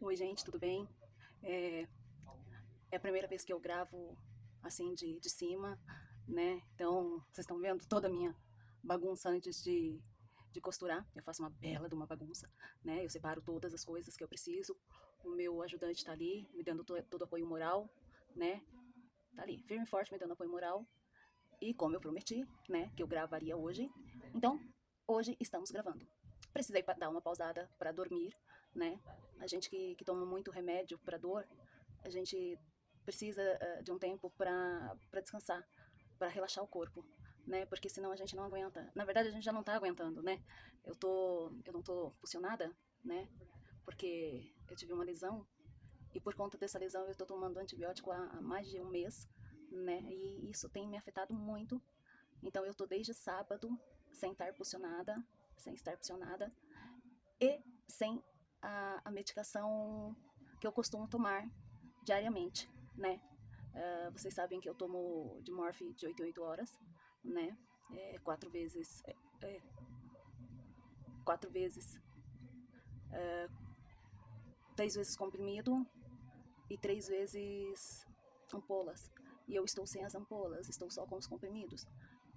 Oi, gente, tudo bem? É, é a primeira vez que eu gravo assim de cima, né? Então, vocês estão vendo toda a minha bagunça antes de costurar. Eu faço uma bela de uma bagunça, né? Eu separo todas as coisas que eu preciso. O meu ajudante está ali, me dando todo apoio moral, né? Tá ali, firme e forte, me dando apoio moral. E como eu prometi, né, que eu gravaria hoje, então hoje estamos gravando. Precisei dar uma pausada para dormir, né? A gente que toma muito remédio para dor, a gente precisa de um tempo para descansar, para relaxar o corpo, né? Porque senão a gente não aguenta. Na verdade, a gente já não tá aguentando, né? Eu não tô funcionada, né? Porque eu tive uma lesão e por conta dessa lesão eu estou tomando antibiótico há mais de um mês, né? E isso tem me afetado muito. Então eu estou desde sábado sem estar posicionada e sem a medicação que eu costumo tomar diariamente, né? Vocês sabem que eu tomo de morfe de 8 em 8 horas, né? É, quatro vezes, é, é, quatro vezes, 3 vezes comprimido e 3 vezes ampolas. E eu estou sem as ampolas, estou só com os comprimidos.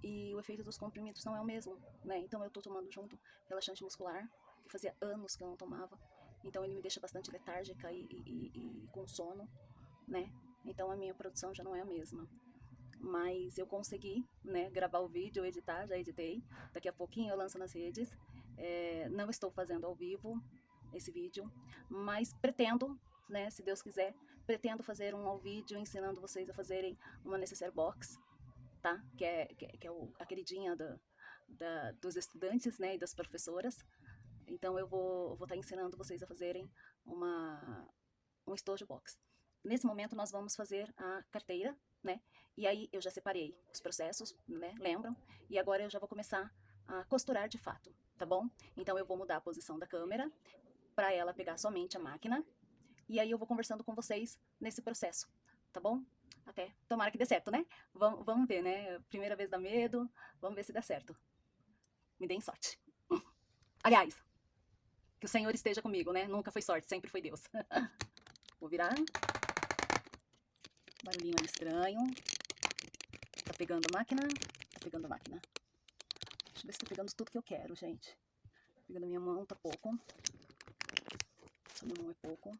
E o efeito dos comprimidos não é o mesmo, né? Então eu estou tomando junto relaxante muscular, que fazia anos que eu não tomava. Então ele me deixa bastante letárgica e com sono, né? Então a minha produção já não é a mesma. Mas eu consegui, né, gravar o vídeo, editar, já editei. Daqui a pouquinho eu lanço nas redes. Não estou fazendo ao vivo esse vídeo, mas pretendo, né, se Deus quiser, pretendo fazer um ao vídeo ensinando vocês a fazerem uma necessaire box, tá? Que é a queridinha dos estudantes, né, e das professoras. Então eu vou estar ensinando vocês a fazerem um estojo box. Nesse momento nós vamos fazer a carteira, né? E aí eu já separei os processos, né? Lembram? E agora eu já vou começar a costurar de fato, tá bom? Então eu vou mudar a posição da câmera para ela pegar somente a máquina. E aí eu vou conversando com vocês nesse processo, tá bom? Até. Tomara que dê certo, né? Vamos ver, né? Primeira vez dá medo, vamos ver se dá certo. Me deem sorte. Aliás, que o Senhor esteja comigo, né? Nunca foi sorte, sempre foi Deus. Vou virar. Barulhinho estranho. Tá pegando a máquina? Tá pegando a máquina. Deixa eu ver se tá pegando tudo que eu quero, gente. Tá pegando a minha mão, tá pouco. Essa minha mão é pouco.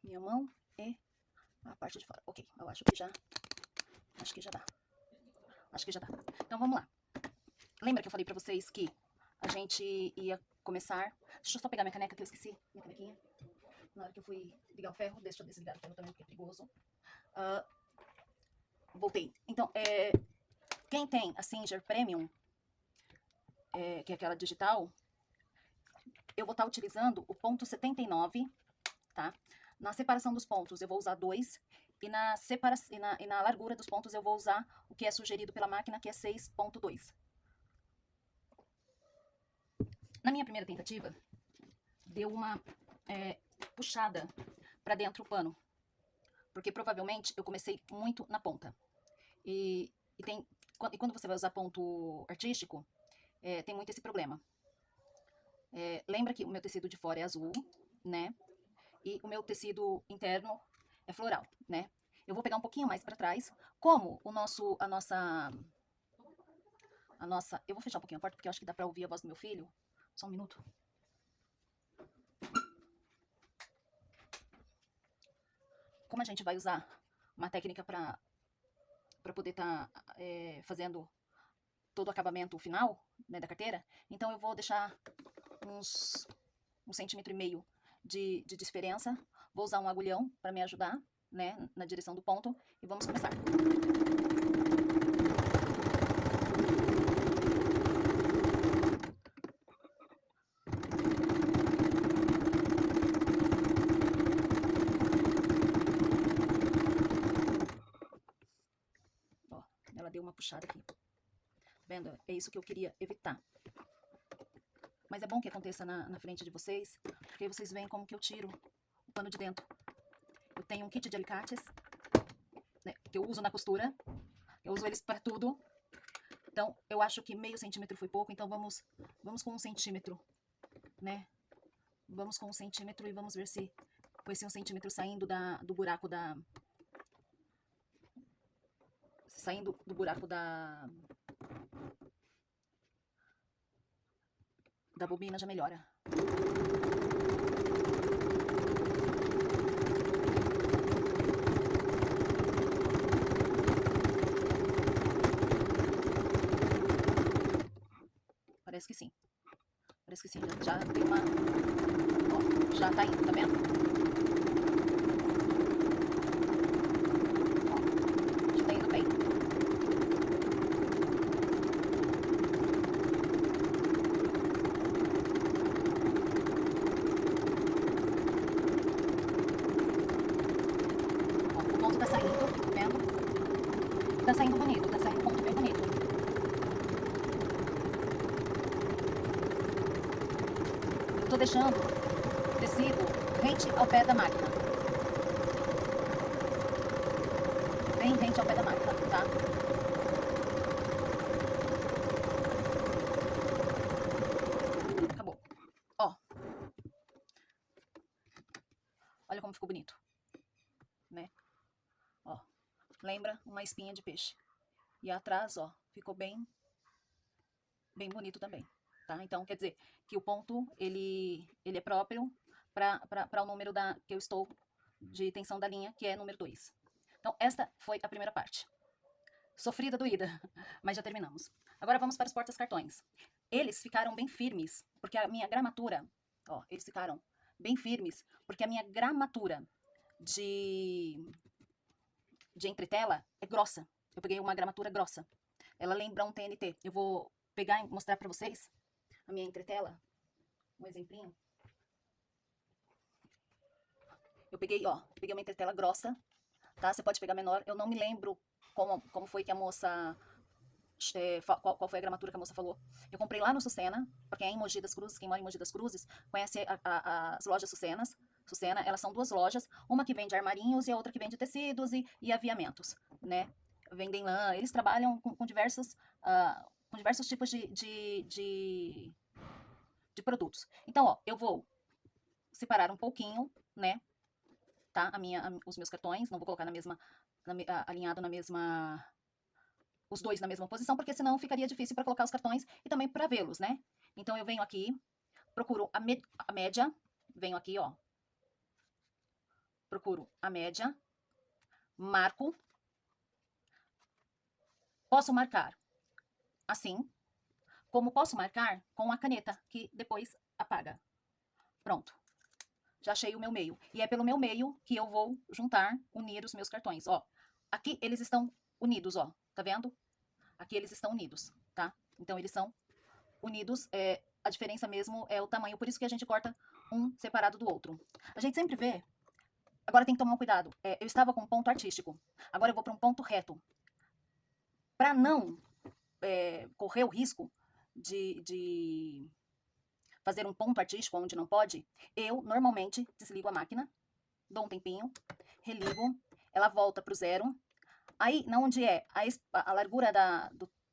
Minha mão e a parte de fora. Ok, eu acho que já. Acho que já dá. Acho que já dá. Então vamos lá. Lembra que eu falei pra vocês que a gente ia começar. Deixa eu só pegar minha caneca que eu esqueci. Minha canequinha. Na hora que eu fui ligar o ferro, deixa eu desligar o ferro também, porque é perigoso. Uh, voltei. Então, quem tem a Singer Premium, que é aquela digital, eu vou estar utilizando o ponto 79, tá? Na separação dos pontos eu vou usar 2 e na largura dos pontos eu vou usar o que é sugerido pela máquina, que é 6.2. Na minha primeira tentativa, deu uma puxada para dentro o pano, porque provavelmente eu comecei muito na ponta. E quando você vai usar ponto artístico, tem muito esse problema. Lembra que o meu tecido de fora é azul, né? E o meu tecido interno é floral, né? Eu vou pegar um pouquinho mais para trás, como eu vou fechar um pouquinho a porta porque eu acho que dá para ouvir a voz do meu filho. Só um minuto. Como a gente vai usar uma técnica para poder estar fazendo todo o acabamento final, né, da carteira, então eu vou deixar uns 1,5 cm de diferença. Vou usar um agulhão para me ajudar, né, na direção do ponto, e vamos começar. Ó, ela deu uma puxada aqui. Tá vendo? É isso que eu queria evitar. Mas é bom que aconteça na frente de vocês, porque aí vocês veem como que eu tiro o pano de dentro. Eu tenho um kit de alicates, né, que eu uso na costura. Eu uso eles para tudo. Então, eu acho que meio centímetro foi pouco, então vamos com 1 centímetro né? Vamos com 1 centímetro e vamos ver se com esse 1 centímetro saindo do buraco da... Saindo do buraco da bobina já melhora. Parece que sim. Parece que sim, já tem uma... Ó, já tá indo, tá vendo? Ó, já tá indo bem. Ó, o ponto tá saindo, tá vendo? Tá saindo bonito, tá saindo um ponto bem bonito. Eu tô deixando o tecido rente ao pé da máquina. Bem rente ao pé da máquina, tá? Acabou. Ó. Olha como ficou bonito. Né? Ó. Lembra uma espinha de peixe. E atrás, ó, ficou bem bonito também, tá? Então, quer dizer que o ponto, ele é próprio para o número que eu estou de tensão da linha, que é número 2. Então, esta foi a primeira parte. Sofrida, doída, mas já terminamos. Agora vamos para os portas-cartões. Eles ficaram bem firmes, porque a minha gramatura, ó, eles ficaram bem firmes, porque a minha gramatura de entretela é grossa. Eu peguei uma gramatura grossa. Ela lembra um TNT. Eu vou pegar e mostrar para vocês a minha entretela. Um exemplinho. Eu peguei, ó, peguei uma entretela grossa, tá? Você pode pegar menor. Eu não me lembro como foi que a moça... qual foi a gramatura que a moça falou. Eu comprei lá no Sucena, porque é em Mogi das Cruzes, quem mora em Mogi das Cruzes conhece as lojas Sucena, elas são 2 lojas, uma que vende armarinhos e a outra que vende tecidos e aviamentos, né? Vendem lã, eles trabalham com diversos tipos de produtos. Então, ó, eu vou separar um pouquinho, né, tá, os meus cartões, não vou colocar alinhado na mesma... os dois na mesma posição, porque senão ficaria difícil para colocar os cartões e também para vê-los, né? Então, eu venho aqui, procuro a média, venho aqui, ó, procuro a média, marco, posso marcar assim, como posso marcar com a caneta, que depois apaga. Pronto. Já achei o meu meio. E é pelo meu meio que eu vou unir os meus cartões, ó. Aqui eles estão unidos, ó, tá vendo? Aqui eles estão unidos, tá? Então, eles são unidos, a diferença mesmo é o tamanho, por isso que a gente corta um separado do outro. A gente sempre vê, agora tem que tomar um cuidado, eu estava com um ponto artístico, agora eu vou para um ponto reto. Para não correr o risco de fazer um ponto artístico onde não pode, eu normalmente desligo a máquina, dou um tempinho, religo, ela volta para o 0. Aí, na onde é a largura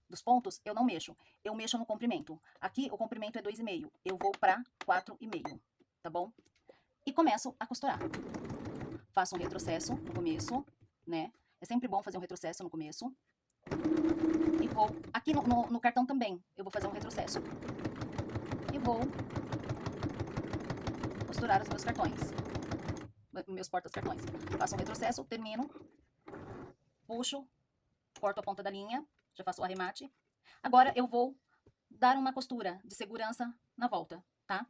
dos pontos, eu não mexo. Eu mexo no comprimento. Aqui, o comprimento é 2,5. Eu vou para 4,5, tá bom? E começo a costurar. Faço um retrocesso no começo, né? É sempre bom fazer um retrocesso no começo. E vou... Aqui no cartão também, eu vou fazer um retrocesso. E vou costurar os meus cartões. Meus portas-cartões. Faço um retrocesso, termino, puxo, corto a ponta da linha, já faço o arremate. Agora eu vou dar uma costura de segurança na volta, tá?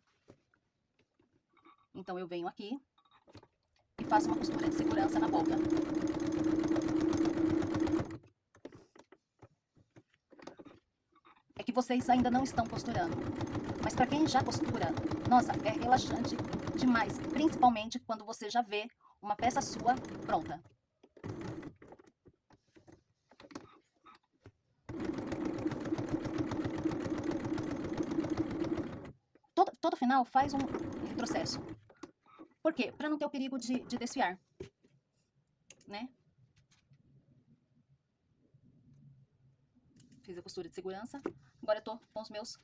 Então eu venho aqui e faço uma costura de segurança na volta. É que vocês ainda não estão costurando, mas para quem já costura, nossa, é relaxante demais, principalmente quando você já vê uma peça sua pronta. Todo final faz um retrocesso. Por quê? Para não ter o perigo de desfiar, né? Fiz a costura de segurança. Agora eu tô com os meus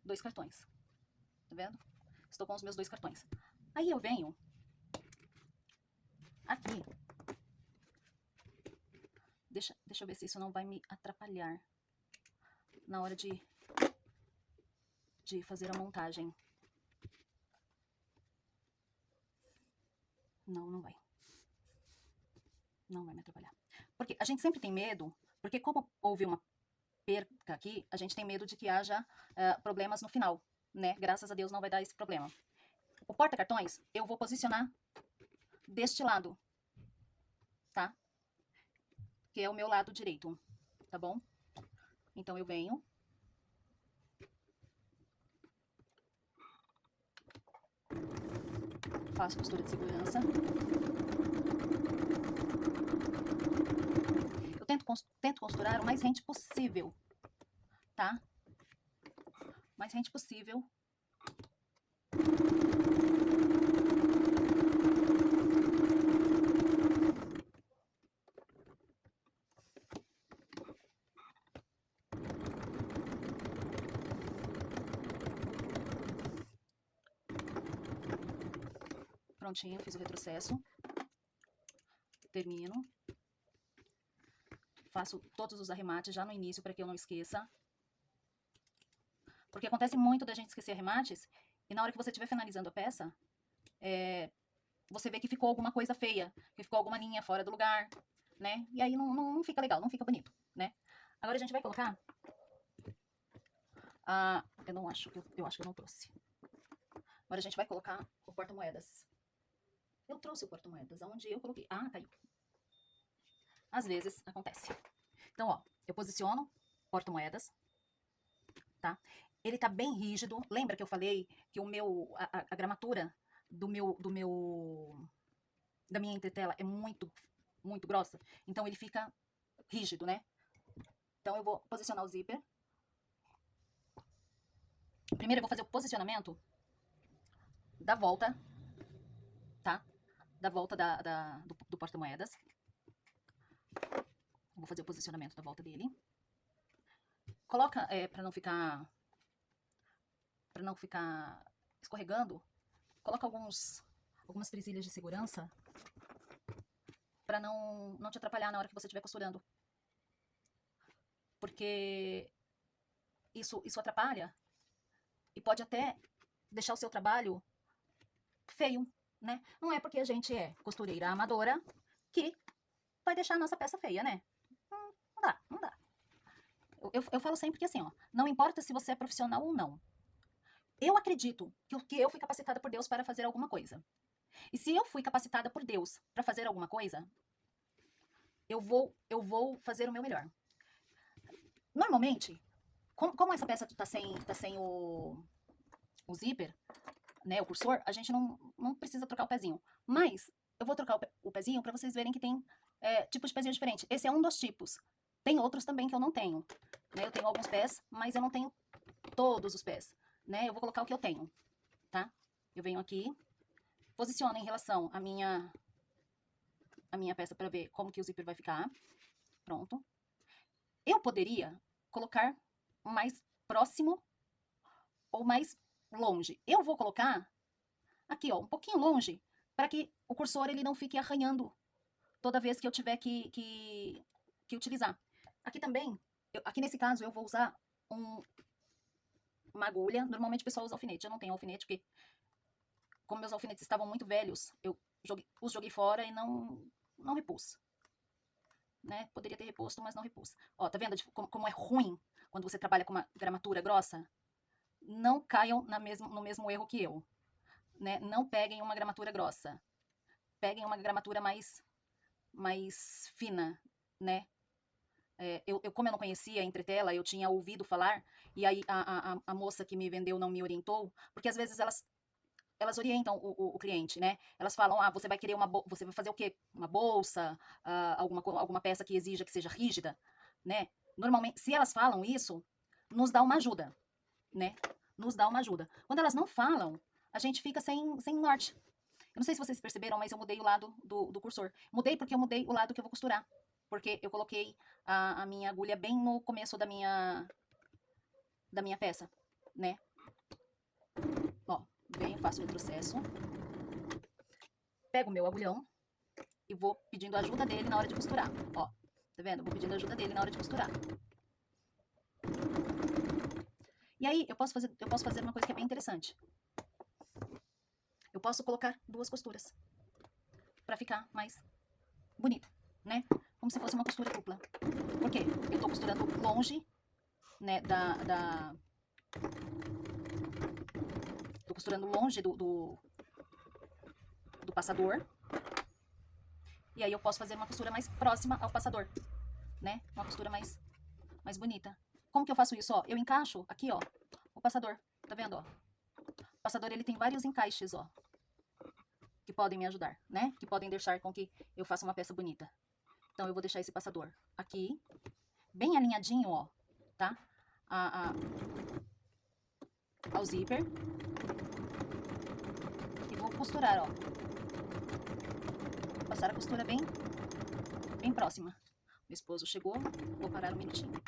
2 cartões. Tá vendo? Estou com os meus 2 cartões. Aí eu venho aqui. Deixa eu ver se isso não vai me atrapalhar na hora de fazer a montagem. Não, não vai. Não vai me atrapalhar. Porque a gente sempre tem medo, porque como houve uma perca aqui, a gente tem medo de que haja problemas no final, né? Graças a Deus não vai dar esse problema. O porta-cartões, eu vou posicionar deste lado, tá? Que é o meu lado direito, tá bom? Então eu venho. Faço costura de segurança. Eu tento costurar o mais rente possível, tá? O mais rente possível. Prontinho, fiz o retrocesso. Termino. Faço todos os arremates já no início para que eu não esqueça. Porque acontece muito da gente esquecer arremates e na hora que você estiver finalizando a peça, você vê que ficou alguma coisa feia, que ficou alguma linha fora do lugar, né? E aí não fica legal, não fica bonito, né? Agora a gente vai colocar... eu acho que eu não trouxe. Agora a gente vai colocar o porta-moedas. Eu trouxe o porta-moedas, aonde eu coloquei? Ah, caiu. Às vezes acontece. Então, ó, eu posiciono porta-moedas, tá? Ele tá bem rígido. Lembra que eu falei que a gramatura da minha entretela é muito grossa? Então ele fica rígido, né? Então eu vou posicionar o zíper. Primeiro eu vou fazer o posicionamento da volta, tá? Da volta do porta-moedas. Vou fazer o posicionamento da volta dele. Coloca, para não ficar escorregando, coloca algumas presilhas de segurança para não te atrapalhar na hora que você estiver costurando. Porque isso atrapalha e pode até deixar o seu trabalho feio, né? Não é porque a gente é costureira amadora que vai deixar a nossa peça feia, né? Não dá, não dá. Eu falo sempre que assim, ó, não importa se você é profissional ou não. Eu acredito que eu fui capacitada por Deus para fazer alguma coisa. E se eu fui capacitada por Deus para fazer alguma coisa, eu vou fazer o meu melhor. Normalmente, como essa peça tá sem o zíper, né, o cursor, a gente não precisa trocar o pezinho. Mas eu vou trocar o pezinho para vocês verem que tem tipos de pezinho diferente. Esse é um dos tipos. Tem outros também que eu não tenho. Né? Eu tenho alguns pés, mas eu não tenho todos os pés. Né? Eu vou colocar o que eu tenho, tá? Eu venho aqui, posiciono em relação à minha peça para ver como que o zíper vai ficar. Pronto. Eu poderia colocar mais próximo ou mais longe. Eu vou colocar aqui, ó, um pouquinho longe, para que o cursor ele não fique arranhando toda vez que eu tiver que utilizar. Aqui também, aqui nesse caso, eu vou usar uma agulha. Normalmente o pessoal usa alfinete. Eu não tenho alfinete, porque como meus alfinetes estavam muito velhos, eu os joguei fora e não repus. Né? Poderia ter reposto, mas não repus. Ó, tá vendo como é ruim quando você trabalha com uma gramatura grossa? Não caiam no mesmo erro que eu. Né? Não peguem uma gramatura grossa. Peguem uma gramatura mais fina, né? Como eu não conhecia a entretela, eu tinha ouvido falar, e aí a moça que me vendeu não me orientou, porque às vezes elas orientam o cliente, né? Elas falam, você vai querer você vai fazer o quê? Uma bolsa, alguma peça que exija que seja rígida, né? Normalmente, se elas falam isso, nos dá uma ajuda, né? Nos dá uma ajuda. Quando elas não falam, a gente fica sem norte. Eu não sei se vocês perceberam, mas eu mudei o lado do cursor. Mudei porque eu mudei o lado que eu vou costurar. Porque eu coloquei a minha agulha bem no começo da minha peça, né? Ó, venho, faço o retrocesso, pego o meu agulhão e vou pedindo ajuda dele na hora de costurar, ó. Tá vendo? Vou pedindo ajuda dele na hora de costurar. E aí, eu posso fazer uma coisa que é bem interessante. Eu posso colocar 2 costuras pra ficar mais bonita, né? Como se fosse uma costura dupla. Por quê? Eu tô costurando longe, né, tô costurando longe do passador. E aí eu posso fazer uma costura mais próxima ao passador, né? Uma costura mais bonita. Como que eu faço isso, ó? Eu encaixo aqui, ó, o passador. Tá vendo, ó? O passador, ele tem vários encaixes, ó, que podem me ajudar, né? Que podem deixar com que eu faça uma peça bonita. Então, eu vou deixar esse passador aqui, bem alinhadinho, ó, tá? Ao zíper. E vou costurar, ó. Vou passar a costura bem próxima. Meu esposo chegou, vou parar um minutinho.